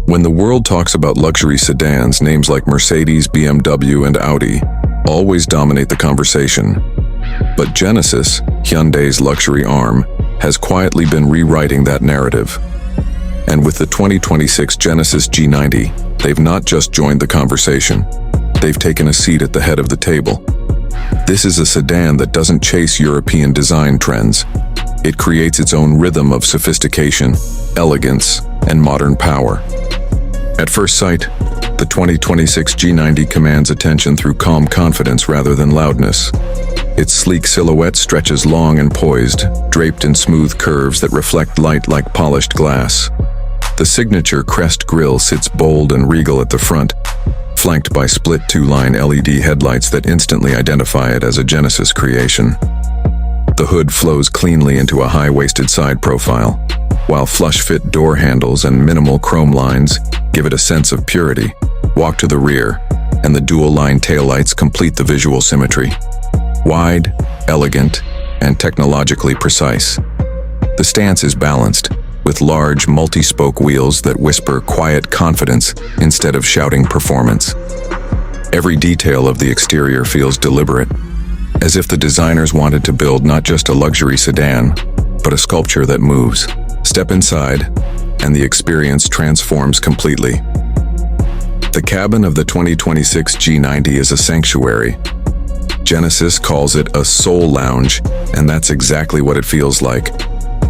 When the world talks about luxury sedans, names like Mercedes, BMW, and Audi always dominate the conversation. But Genesis, Hyundai's luxury arm, has quietly been rewriting that narrative. And with the 2026 Genesis G90, they've not just joined the conversation, they've taken a seat at the head of the table. This is a sedan that doesn't chase European design trends. It creates its own rhythm of sophistication, elegance, and modern power. At first sight, the 2026 G90 commands attention through calm confidence rather than loudness. Its sleek silhouette stretches long and poised, draped in smooth curves that reflect light like polished glass. The signature crest grille sits bold and regal at the front, flanked by split two-line LED headlights that instantly identify it as a Genesis creation. The hood flows cleanly into a high-waisted side profile, while flush-fit door handles and minimal chrome lines give it a sense of purity. Walk to the rear, and the dual-line taillights complete the visual symmetry. Wide, elegant, and technologically precise. The stance is balanced, with large, multi-spoke wheels that whisper quiet confidence instead of shouting performance. Every detail of the exterior feels deliberate, as if the designers wanted to build not just a luxury sedan, but a sculpture that moves. Step inside, and the experience transforms completely. The cabin of the 2026 G90 is a sanctuary. Genesis calls it a soul lounge, and that's exactly what it feels like.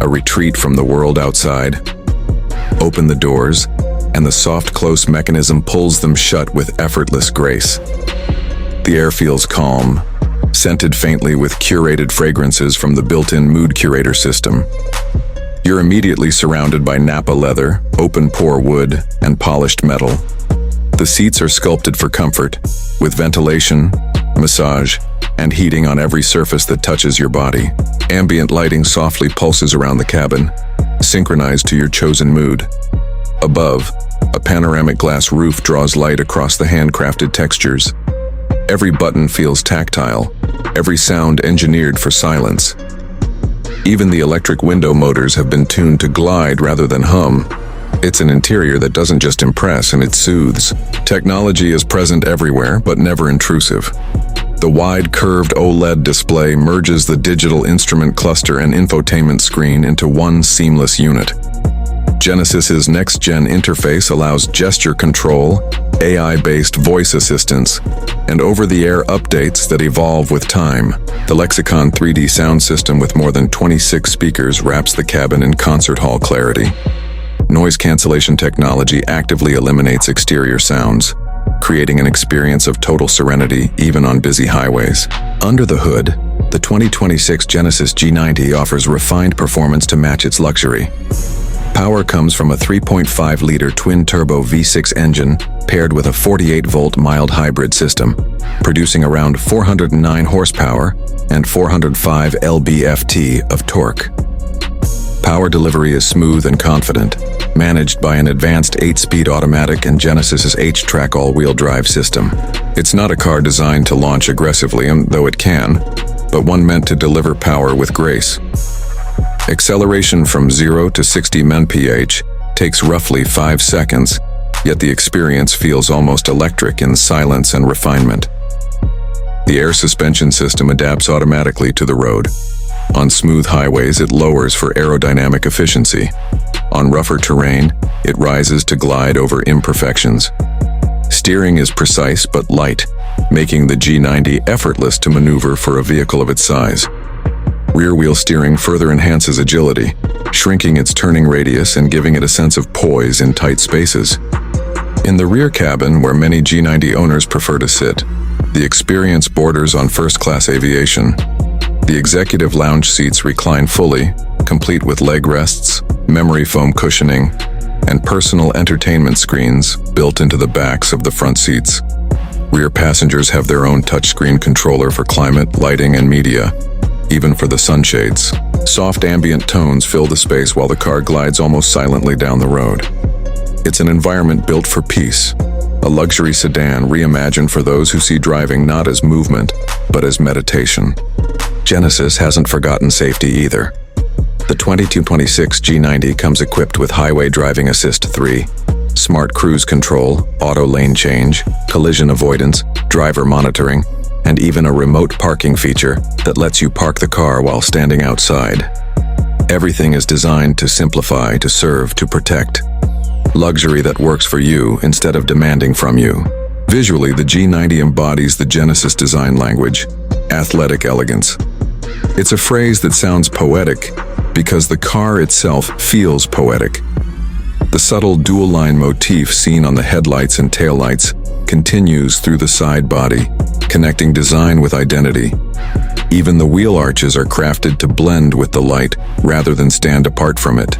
A retreat from the world outside. Open the doors, and the soft close mechanism pulls them shut with effortless grace. The air feels calm, scented faintly with curated fragrances from the built-in mood curator system. You're immediately surrounded by Napa leather, open-pore wood, and polished metal. The seats are sculpted for comfort, with ventilation, massage, and heating on every surface that touches your body. Ambient lighting softly pulses around the cabin, synchronized to your chosen mood. Above, a panoramic glass roof draws light across the handcrafted textures. Every button feels tactile, every sound engineered for silence. Even the electric window motors have been tuned to glide rather than hum. It's an interior that doesn't just impress, and it soothes. Technology is present everywhere, but never intrusive. The wide, curved OLED display merges the digital instrument cluster and infotainment screen into one seamless unit. Genesis's next-gen interface allows gesture control, AI-based voice assistance, and over-the-air updates that evolve with time. The Lexicon 3D sound system with more than 26 speakers wraps the cabin in concert hall clarity. Noise cancellation technology actively eliminates exterior sounds, creating an experience of total serenity even on busy highways. Under the hood, the 2026 Genesis G90 offers refined performance to match its luxury. Power comes from a 3.5-liter twin-turbo V6 engine paired with a 48-volt mild hybrid system, producing around 409 horsepower and 405 lb-ft of torque. Power delivery is smooth and confident, managed by an advanced 8-speed automatic and Genesis's H-Track all-wheel drive system. It's not a car designed to launch aggressively, though it can, but one meant to deliver power with grace. Acceleration from 0 to 60 mph takes roughly 5 seconds, yet the experience feels almost electric in silence and refinement. The air suspension system adapts automatically to the road. On smooth highways, it lowers for aerodynamic efficiency. On rougher terrain, it rises to glide over imperfections. Steering is precise but light, making the G90 effortless to maneuver for a vehicle of its size. Rear-wheel steering further enhances agility, shrinking its turning radius and giving it a sense of poise in tight spaces. In the rear cabin, where many G90 owners prefer to sit, the experience borders on first-class aviation. The executive lounge seats recline fully, complete with leg rests, memory foam cushioning, and personal entertainment screens built into the backs of the front seats. Rear passengers have their own touchscreen controller for climate, lighting, and media, even for the sunshades. Soft ambient tones fill the space while the car glides almost silently down the road. It's an environment built for peace, a luxury sedan reimagined for those who see driving not as movement, but as meditation. Genesis hasn't forgotten safety either. The 2026 G90 comes equipped with Highway Driving Assist 3, smart cruise control, auto lane change, collision avoidance, driver monitoring, and even a remote parking feature that lets you park the car while standing outside. Everything is designed to simplify, to serve, to protect. Luxury that works for you instead of demanding from you. Visually, the G90 embodies the Genesis design language, athletic elegance. It's a phrase that sounds poetic because the car itself feels poetic. The subtle dual-line motif seen on the headlights and taillights continues through the side body, connecting design with identity. Even the wheel arches are crafted to blend with the light rather than stand apart from it.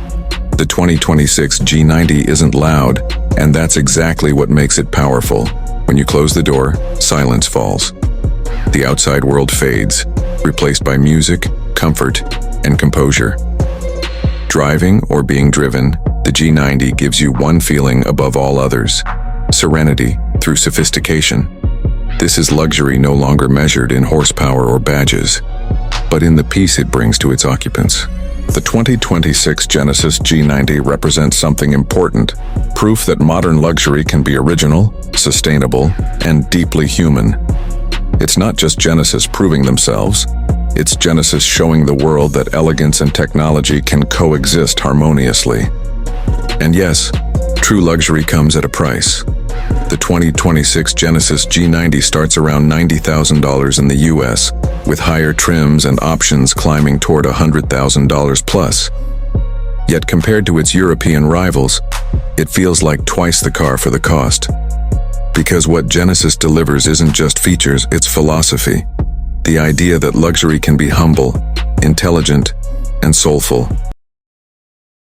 The 2026 G90 isn't loud, and that's exactly what makes it powerful. When you close the door, silence falls. The outside world fades, replaced by music, comfort, and composure. Driving or being driven, the G90 gives you one feeling above all others: serenity through sophistication. This is luxury no longer measured in horsepower or badges, but in the peace it brings to its occupants. The 2026 Genesis G90 represents something important, proof that modern luxury can be original, sustainable, and deeply human. It's not just Genesis proving themselves, it's Genesis showing the world that elegance and technology can coexist harmoniously. And yes, true luxury comes at a price. The 2026 Genesis G90 starts around $90,000 in the US, with higher trims and options climbing toward $100,000 plus. Yet compared to its European rivals, it feels like twice the car for the cost. Because what Genesis delivers isn't just features, it's philosophy. The idea that luxury can be humble, intelligent, and soulful.